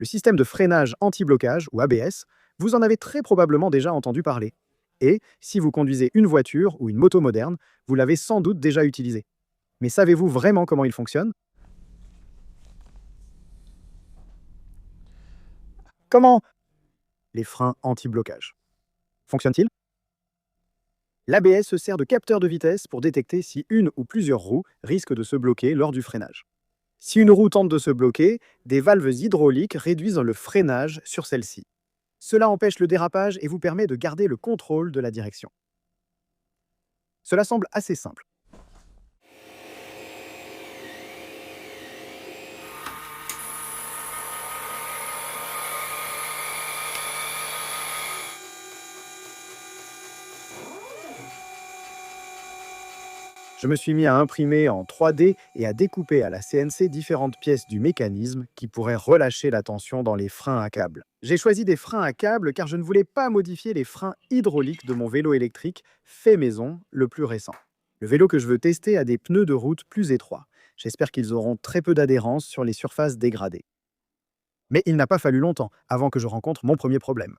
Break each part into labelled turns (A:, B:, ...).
A: Le système de freinage anti-blocage, ou ABS, vous en avez très probablement déjà entendu parler. Et si vous conduisez une voiture ou une moto moderne, vous l'avez sans doute déjà utilisé. Mais savez-vous vraiment comment il fonctionne? Comment les freins anti-blocage fonctionnent-ils? L'ABS se sert de capteurs de vitesse pour détecter si une ou plusieurs roues risquent de se bloquer lors du freinage. Si une roue tente de se bloquer, des valves hydrauliques réduisent le freinage sur celle-ci. Cela empêche le dérapage et vous permet de garder le contrôle de la direction. Cela semble assez simple. Je me suis mis à imprimer en 3D et à découper à la CNC différentes pièces du mécanisme qui pourraient relâcher la tension dans les freins à câble. J'ai choisi des freins à câble car je ne voulais pas modifier les freins hydrauliques de mon vélo électrique fait maison le plus récent. Le vélo que je veux tester a des pneus de route plus étroits. J'espère qu'ils auront très peu d'adhérence sur les surfaces dégradées. Mais il n'a pas fallu longtemps avant que je rencontre mon premier problème.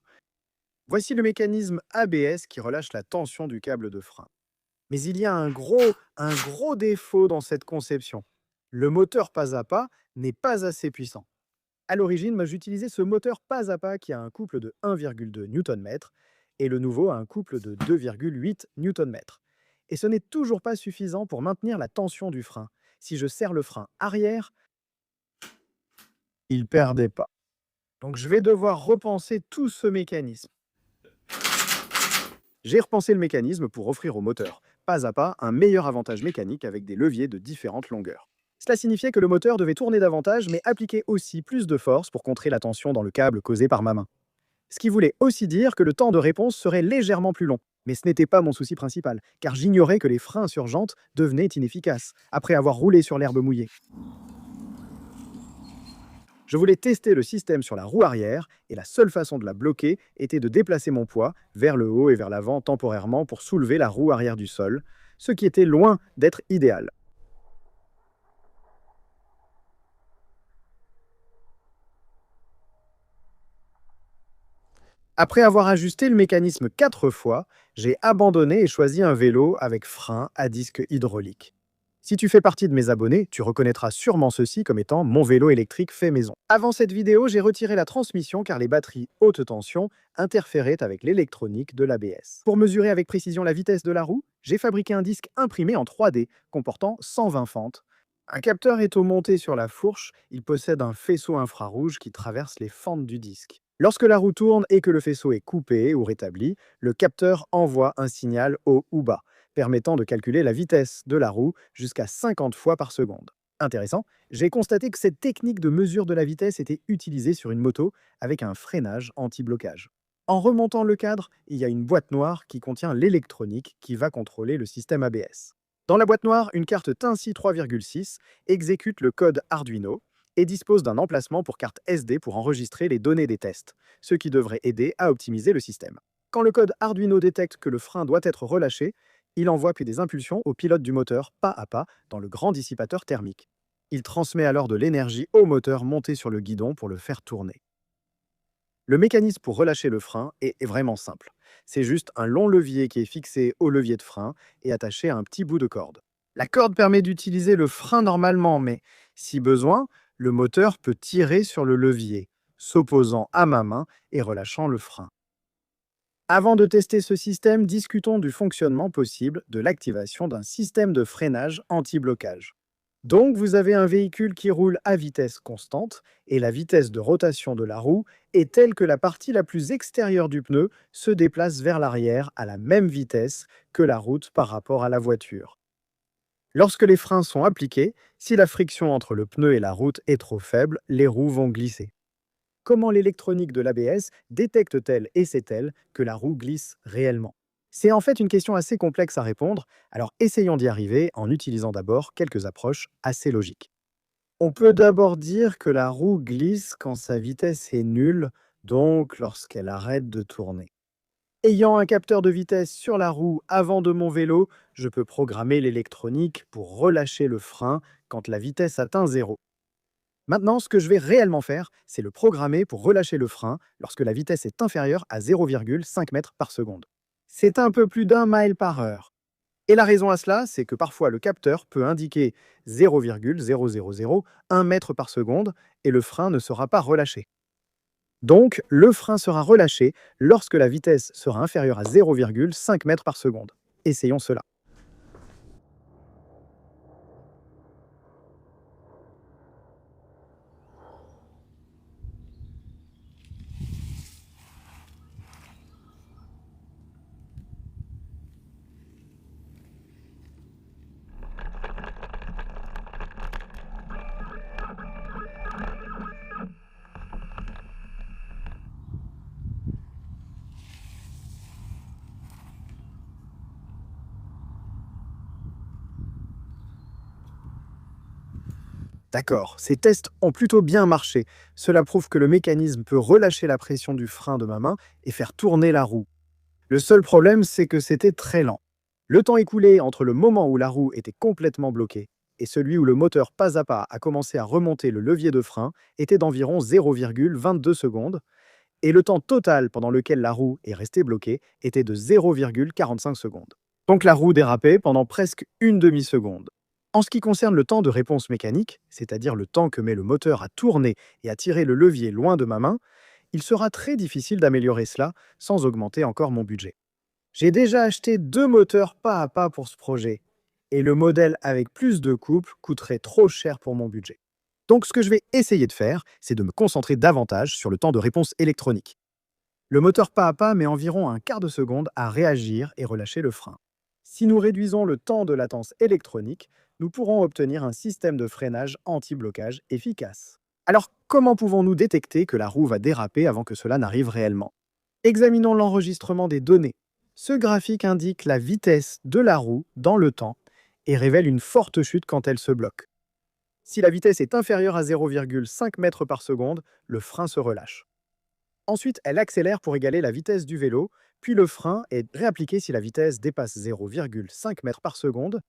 A: Voici le mécanisme ABS qui relâche la tension du câble de frein. Mais il y a un gros défaut dans cette conception. Le moteur pas à pas n'est pas assez puissant. À l'origine, moi, j'utilisais ce moteur pas à pas qui a un couple de 1,2 Nm et le nouveau a un couple de 2,8 Nm. Et ce n'est toujours pas suffisant pour maintenir la tension du frein. Si je serre le frein arrière, il ne perdait pas. Donc je vais devoir repenser tout ce mécanisme. J'ai repensé le mécanisme pour offrir au moteur, pas à pas, un meilleur avantage mécanique avec des leviers de différentes longueurs. Cela signifiait que le moteur devait tourner davantage, mais appliquer aussi plus de force pour contrer la tension dans le câble causé par ma main. Ce qui voulait aussi dire que le temps de réponse serait légèrement plus long. Mais ce n'était pas mon souci principal, car j'ignorais que les freins sur jante devenaient inefficaces, après avoir roulé sur l'herbe mouillée. Je voulais tester le système sur la roue arrière, et la seule façon de la bloquer était de déplacer mon poids vers le haut et vers l'avant temporairement pour soulever la roue arrière du sol, ce qui était loin d'être idéal. Après avoir ajusté le mécanisme 4 fois, j'ai abandonné et choisi un vélo avec frein à disque hydraulique. Si tu fais partie de mes abonnés, tu reconnaîtras sûrement ceci comme étant mon vélo électrique fait maison. Avant cette vidéo, j'ai retiré la transmission car les batteries haute tension interféraient avec l'électronique de l'ABS. Pour mesurer avec précision la vitesse de la roue, j'ai fabriqué un disque imprimé en 3D comportant 120 fentes. Un capteur est monté sur la fourche, il possède un faisceau infrarouge qui traverse les fentes du disque. Lorsque la roue tourne et que le faisceau est coupé ou rétabli, le capteur envoie un signal haut ou bas, permettant de calculer la vitesse de la roue jusqu'à 50 fois par seconde. Intéressant, j'ai constaté que cette technique de mesure de la vitesse était utilisée sur une moto avec un freinage anti-blocage. En remontant le cadre, il y a une boîte noire qui contient l'électronique qui va contrôler le système ABS. Dans la boîte noire, une carte Tinci 3,6 exécute le code Arduino et dispose d'un emplacement pour carte SD pour enregistrer les données des tests, ce qui devrait aider à optimiser le système. Quand le code Arduino détecte que le frein doit être relâché, il envoie puis des impulsions au pilote du moteur pas à pas dans le grand dissipateur thermique. Il transmet alors de l'énergie au moteur monté sur le guidon pour le faire tourner. Le mécanisme pour relâcher le frein est vraiment simple. C'est juste un long levier qui est fixé au levier de frein et attaché à un petit bout de corde. La corde permet d'utiliser le frein normalement, mais si besoin, le moteur peut tirer sur le levier, s'opposant à ma main et relâchant le frein. Avant de tester ce système, discutons du fonctionnement possible de l'activation d'un système de freinage anti-blocage. Donc, vous avez un véhicule qui roule à vitesse constante et la vitesse de rotation de la roue est telle que la partie la plus extérieure du pneu se déplace vers l'arrière à la même vitesse que la route par rapport à la voiture. Lorsque les freins sont appliqués, si la friction entre le pneu et la route est trop faible, les roues vont glisser. Comment l'électronique de l'ABS détecte-t-elle et sait-elle que la roue glisse réellement? C'est en fait une question assez complexe à répondre, alors essayons d'y arriver en utilisant d'abord quelques approches assez logiques. On peut d'abord dire que la roue glisse quand sa vitesse est nulle, donc lorsqu'elle arrête de tourner. Ayant un capteur de vitesse sur la roue avant de mon vélo, je peux programmer l'électronique pour relâcher le frein quand la vitesse atteint 0. Maintenant, ce que je vais réellement faire, c'est le programmer pour relâcher le frein lorsque la vitesse est inférieure à 0,5 mètres par seconde. C'est un peu plus d'1 mile par heure. Et la raison à cela, c'est que parfois le capteur peut indiquer 0,0001 mètre par seconde et le frein ne sera pas relâché. Donc, le frein sera relâché lorsque la vitesse sera inférieure à 0,5 mètres par seconde. Essayons cela. D'accord, ces tests ont plutôt bien marché. Cela prouve que le mécanisme peut relâcher la pression du frein de ma main et faire tourner la roue. Le seul problème, c'est que c'était très lent. Le temps écoulé entre le moment où la roue était complètement bloquée et celui où le moteur pas à pas a commencé à remonter le levier de frein était d'environ 0,22 secondes, et le temps total pendant lequel la roue est restée bloquée était de 0,45 secondes. Donc la roue dérapait pendant presque une demi-seconde. En ce qui concerne le temps de réponse mécanique, c'est-à-dire le temps que met le moteur à tourner et à tirer le levier loin de ma main, il sera très difficile d'améliorer cela sans augmenter encore mon budget. J'ai déjà acheté 2 moteurs pas à pas pour ce projet, et le modèle avec plus de couple coûterait trop cher pour mon budget. Donc ce que je vais essayer de faire, c'est de me concentrer davantage sur le temps de réponse électronique. Le moteur pas à pas met environ un quart de seconde à réagir et relâcher le frein. Si nous réduisons le temps de latence électronique, nous pourrons obtenir un système de freinage anti-blocage efficace. Alors, comment pouvons-nous détecter que la roue va déraper avant que cela n'arrive réellement? Examinons l'enregistrement des données. Ce graphique indique la vitesse de la roue dans le temps et révèle une forte chute quand elle se bloque. Si la vitesse est inférieure à 0,5 mètres par seconde, le frein se relâche. Ensuite, elle accélère pour égaler la vitesse du vélo, puis le frein est réappliqué si la vitesse dépasse 0,5 mètres par seconde.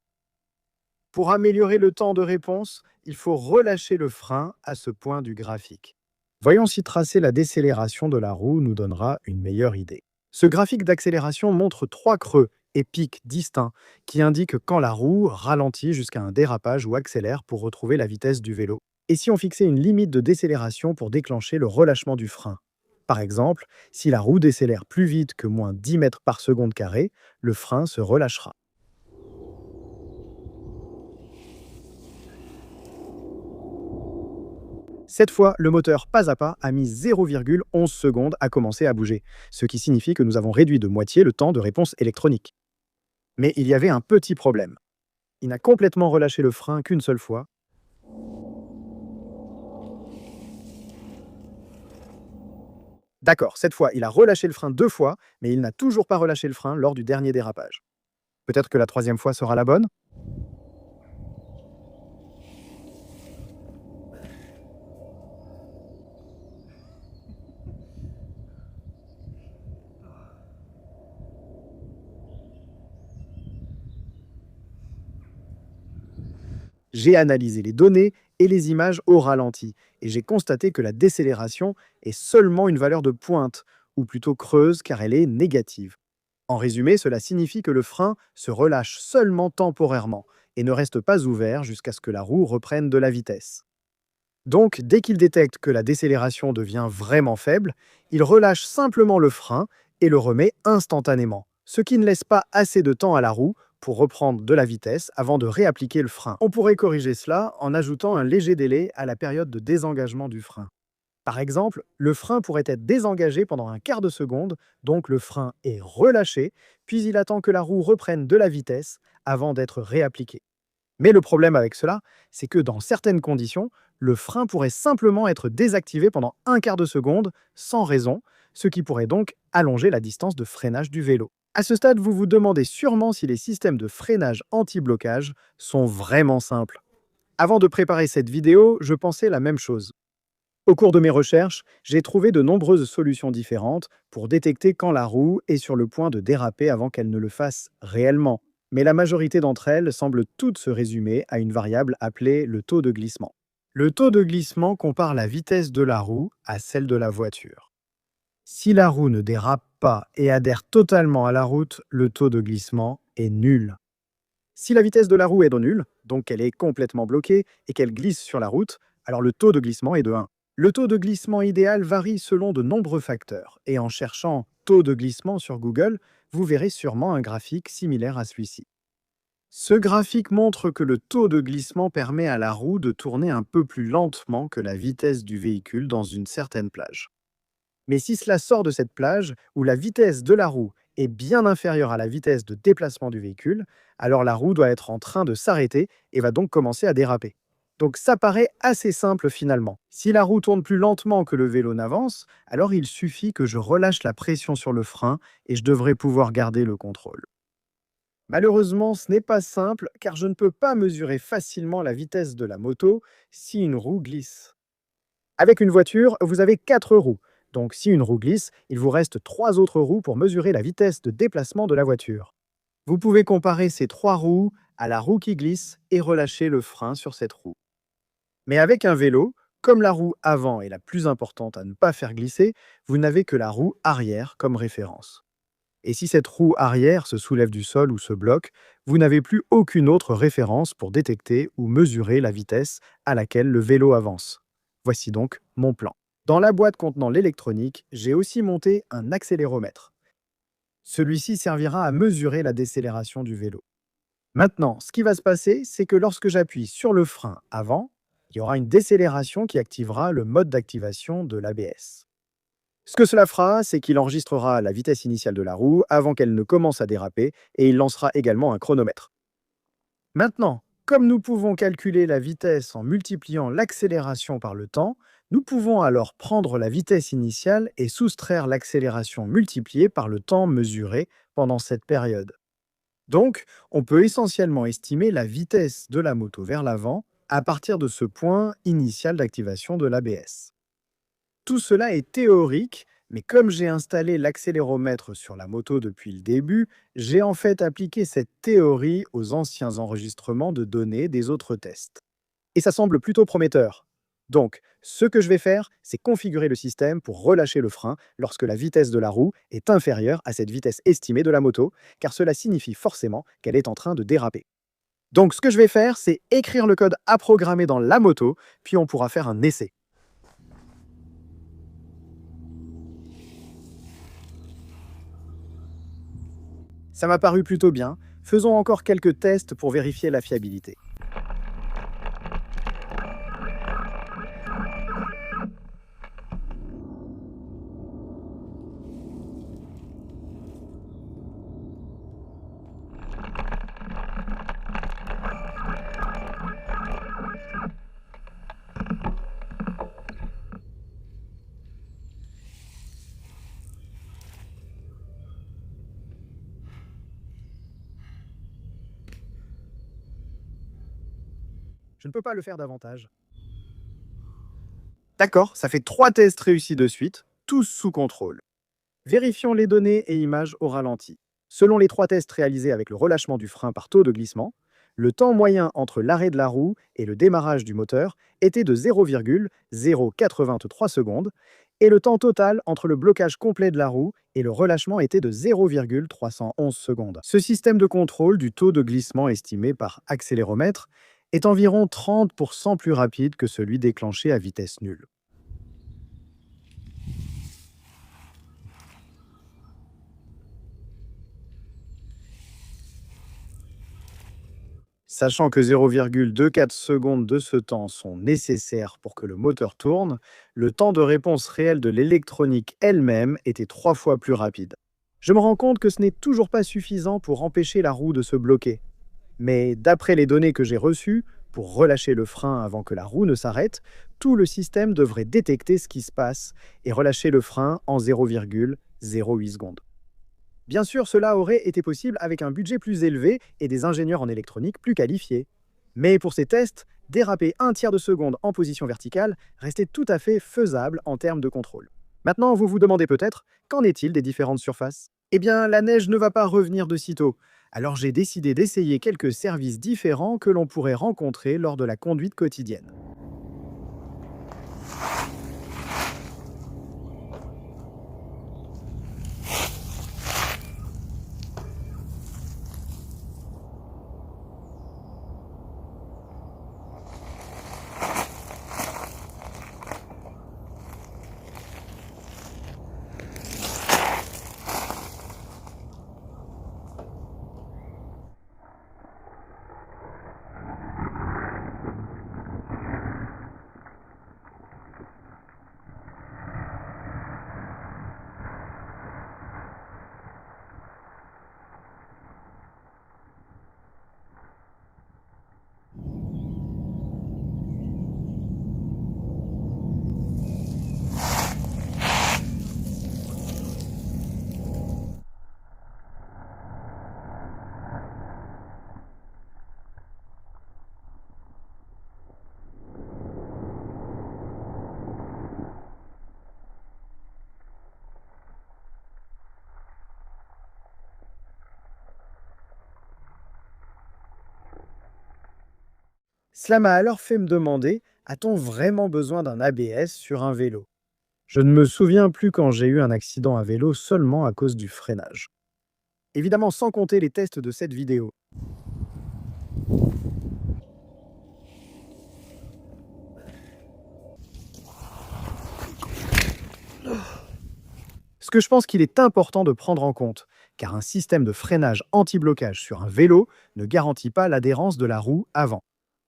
A: Pour améliorer le temps de réponse, il faut relâcher le frein à ce point du graphique. Voyons si tracer la décélération de la roue nous donnera une meilleure idée. Ce graphique d'accélération montre 3 creux et pics distincts qui indiquent quand la roue ralentit jusqu'à un dérapage ou accélère pour retrouver la vitesse du vélo. Et si on fixait une limite de décélération pour déclencher le relâchement du frein? Par exemple, si la roue décélère plus vite que moins 10 mètres par seconde carré, le frein se relâchera. Cette fois, le moteur pas à pas a mis 0,11 secondes à commencer à bouger, ce qui signifie que nous avons réduit de moitié le temps de réponse électronique. Mais il y avait un petit problème. Il n'a complètement relâché le frein qu'une seule fois. D'accord, cette fois, il a relâché le frein 2 fois, mais il n'a toujours pas relâché le frein lors du dernier dérapage. Peut-être que la troisième fois sera la bonne? J'ai analysé les données et les images au ralenti, et j'ai constaté que la décélération est seulement une valeur de pointe, ou plutôt creuse car elle est négative. En résumé, cela signifie que le frein se relâche seulement temporairement et ne reste pas ouvert jusqu'à ce que la roue reprenne de la vitesse. Donc, dès qu'il détecte que la décélération devient vraiment faible, il relâche simplement le frein et le remet instantanément, ce qui ne laisse pas assez de temps à la roue pour reprendre de la vitesse avant de réappliquer le frein. On pourrait corriger cela en ajoutant un léger délai à la période de désengagement du frein. Par exemple, le frein pourrait être désengagé pendant un quart de seconde, donc le frein est relâché, puis il attend que la roue reprenne de la vitesse avant d'être réappliqué. Mais le problème avec cela, c'est que dans certaines conditions, le frein pourrait simplement être désactivé pendant un quart de seconde sans raison, ce qui pourrait donc allonger la distance de freinage du vélo. À ce stade, vous vous demandez sûrement si les systèmes de freinage anti-blocage sont vraiment simples. Avant de préparer cette vidéo, je pensais la même chose. Au cours de mes recherches, j'ai trouvé de nombreuses solutions différentes pour détecter quand la roue est sur le point de déraper avant qu'elle ne le fasse réellement. Mais la majorité d'entre elles semblent toutes se résumer à une variable appelée le taux de glissement. Le taux de glissement compare la vitesse de la roue à celle de la voiture. Si la roue ne dérape pas et adhère totalement à la route, le taux de glissement est nul. Si la vitesse de la roue est de nulle, donc qu'elle est complètement bloquée et qu'elle glisse sur la route, alors le taux de glissement est de 1. Le taux de glissement idéal varie selon de nombreux facteurs, et en cherchant taux de glissement sur Google, vous verrez sûrement un graphique similaire à celui-ci. Ce graphique montre que le taux de glissement permet à la roue de tourner un peu plus lentement que la vitesse du véhicule dans une certaine plage. Mais si cela sort de cette plage, où la vitesse de la roue est bien inférieure à la vitesse de déplacement du véhicule, alors la roue doit être en train de s'arrêter et va donc commencer à déraper. Donc ça paraît assez simple finalement. Si la roue tourne plus lentement que le vélo n'avance, alors il suffit que je relâche la pression sur le frein et je devrais pouvoir garder le contrôle. Malheureusement, ce n'est pas simple car je ne peux pas mesurer facilement la vitesse de la moto si une roue glisse. Avec une voiture, vous avez 4 roues. Donc si une roue glisse, il vous reste 3 autres roues pour mesurer la vitesse de déplacement de la voiture. Vous pouvez comparer ces 3 roues à la roue qui glisse et relâcher le frein sur cette roue. Mais avec un vélo, comme la roue avant est la plus importante à ne pas faire glisser, vous n'avez que la roue arrière comme référence. Et si cette roue arrière se soulève du sol ou se bloque, vous n'avez plus aucune autre référence pour détecter ou mesurer la vitesse à laquelle le vélo avance. Voici donc mon plan. Dans la boîte contenant l'électronique, j'ai aussi monté un accéléromètre. Celui-ci servira à mesurer la décélération du vélo. Maintenant, ce qui va se passer, c'est que lorsque j'appuie sur le frein avant, il y aura une décélération qui activera le mode d'activation de l'ABS. Ce que cela fera, c'est qu'il enregistrera la vitesse initiale de la roue avant qu'elle ne commence à déraper et il lancera également un chronomètre. Maintenant, comme nous pouvons calculer la vitesse en multipliant l'accélération par le temps, nous pouvons alors prendre la vitesse initiale et soustraire l'accélération multipliée par le temps mesuré pendant cette période. Donc, on peut essentiellement estimer la vitesse de la moto vers l'avant à partir de ce point initial d'activation de l'ABS. Tout cela est théorique, mais comme j'ai installé l'accéléromètre sur la moto depuis le début, j'ai en fait appliqué cette théorie aux anciens enregistrements de données des autres tests. Et ça semble plutôt prometteur. Donc, ce que je vais faire, c'est configurer le système pour relâcher le frein lorsque la vitesse de la roue est inférieure à cette vitesse estimée de la moto, car cela signifie forcément qu'elle est en train de déraper. Donc, ce que je vais faire, c'est écrire le code à programmer dans la moto, puis on pourra faire un essai. Ça m'a paru plutôt bien. Faisons encore quelques tests pour vérifier la fiabilité. Je ne peux pas le faire davantage. D'accord, ça fait 3 tests réussis de suite, tous sous contrôle. Vérifions les données et images au ralenti. Selon les 3 tests réalisés avec le relâchement du frein par taux de glissement, le temps moyen entre l'arrêt de la roue et le démarrage du moteur était de 0,0423 secondes et le temps total entre le blocage complet de la roue et le relâchement était de 0,311 secondes. Ce système de contrôle du taux de glissement estimé par accéléromètre est environ 30% plus rapide que celui déclenché à vitesse nulle. Sachant que 0,24 secondes de ce temps sont nécessaires pour que le moteur tourne, le temps de réponse réel de l'électronique elle-même était 3 fois plus rapide. Je me rends compte que ce n'est toujours pas suffisant pour empêcher la roue de se bloquer. Mais d'après les données que j'ai reçues, pour relâcher le frein avant que la roue ne s'arrête, tout le système devrait détecter ce qui se passe et relâcher le frein en 0,08 secondes. Bien sûr, cela aurait été possible avec un budget plus élevé et des ingénieurs en électronique plus qualifiés. Mais pour ces tests, déraper un tiers de seconde en position verticale restait tout à fait faisable en termes de contrôle. Maintenant, vous vous demandez peut-être, qu'en est-il des différentes surfaces? Eh bien, la neige ne va pas revenir de sitôt. Alors j'ai décidé d'essayer quelques services différents que l'on pourrait rencontrer lors de la conduite quotidienne. Cela m'a alors fait me demander, a-t-on vraiment besoin d'un ABS sur un vélo? Je ne me souviens plus quand j'ai eu un accident à vélo seulement à cause du freinage. Évidemment, sans compter les tests de cette vidéo. Ce que je pense qu'il est important de prendre en compte, car un système de freinage anti-blocage sur un vélo ne garantit pas l'adhérence de la roue avant.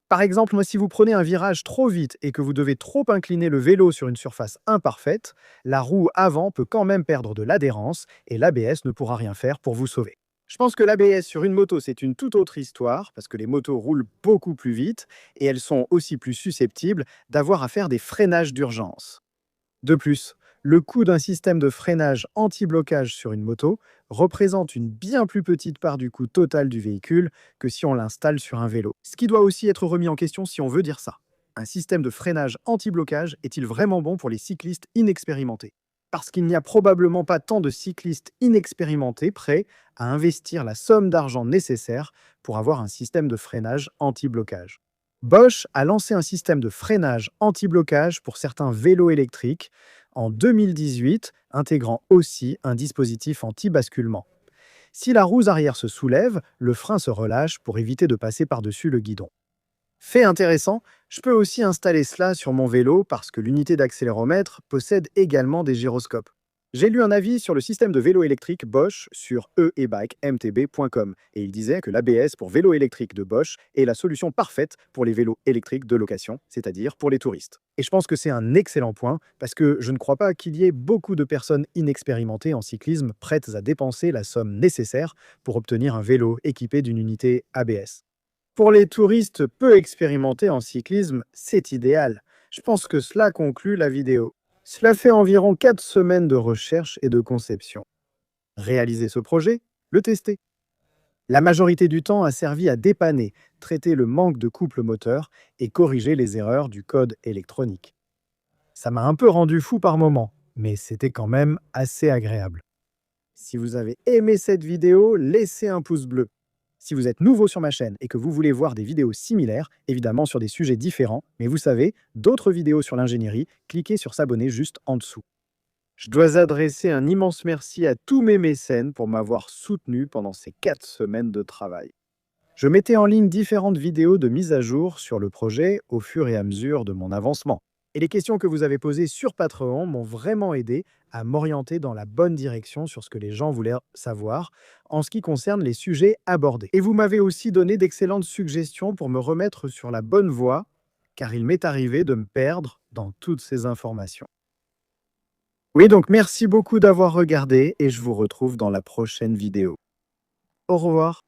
A: Par exemple, moi, si vous prenez un virage trop vite et que vous devez trop incliner le vélo sur une surface imparfaite, la roue avant peut quand même perdre de l'adhérence et l'ABS ne pourra rien faire pour vous sauver. Je pense que l'ABS sur une moto, c'est une toute autre histoire, parce que les motos roulent beaucoup plus vite et elles sont aussi plus susceptibles d'avoir à faire des freinages d'urgence. De plus, le coût d'un système de freinage anti-blocage sur une moto représente une bien plus petite part du coût total du véhicule que si on l'installe sur un vélo. Ce qui doit aussi être remis en question si on veut dire ça. Un système de freinage anti-blocage est-il vraiment bon pour les cyclistes inexpérimentés? Parce qu'il n'y a probablement pas tant de cyclistes inexpérimentés prêts à investir la somme d'argent nécessaire pour avoir un système de freinage anti-blocage. Bosch a lancé un système de freinage anti-blocage pour certains vélos électriques en 2018, intégrant aussi un dispositif anti-basculement. Si la roue arrière se soulève, le frein se relâche pour éviter de passer par-dessus le guidon. Fait intéressant, je peux aussi installer cela sur mon vélo parce que l'unité d'accéléromètre possède également des gyroscopes. J'ai lu un avis sur le système de vélo électrique Bosch sur e-bike-mtb.com et il disait que l'ABS pour vélo électrique de Bosch est la solution parfaite pour les vélos électriques de location, c'est-à-dire pour les touristes. Et je pense que c'est un excellent point parce que je ne crois pas qu'il y ait beaucoup de personnes inexpérimentées en cyclisme prêtes à dépenser la somme nécessaire pour obtenir un vélo équipé d'une unité ABS. Pour les touristes peu expérimentés en cyclisme, c'est idéal. Je pense que cela conclut la vidéo. Cela fait environ 4 semaines de recherche et de conception. Réaliser ce projet, le tester. La majorité du temps a servi à dépanner, traiter le manque de couple moteur et corriger les erreurs du code électronique. Ça m'a un peu rendu fou par moments, mais c'était quand même assez agréable. Si vous avez aimé cette vidéo, laissez un pouce bleu. Si vous êtes nouveau sur ma chaîne et que vous voulez voir des vidéos similaires, évidemment sur des sujets différents, mais vous savez, d'autres vidéos sur l'ingénierie, cliquez sur s'abonner juste en dessous. Je dois adresser un immense merci à tous mes mécènes pour m'avoir soutenu pendant ces 4 semaines de travail. Je mettais en ligne différentes vidéos de mise à jour sur le projet au fur et à mesure de mon avancement. Et les questions que vous avez posées sur Patreon m'ont vraiment aidé à m'orienter dans la bonne direction sur ce que les gens voulaient savoir en ce qui concerne les sujets abordés. Et vous m'avez aussi donné d'excellentes suggestions pour me remettre sur la bonne voie, car il m'est arrivé de me perdre dans toutes ces informations. Oui, donc merci beaucoup d'avoir regardé et je vous retrouve dans la prochaine vidéo. Au revoir.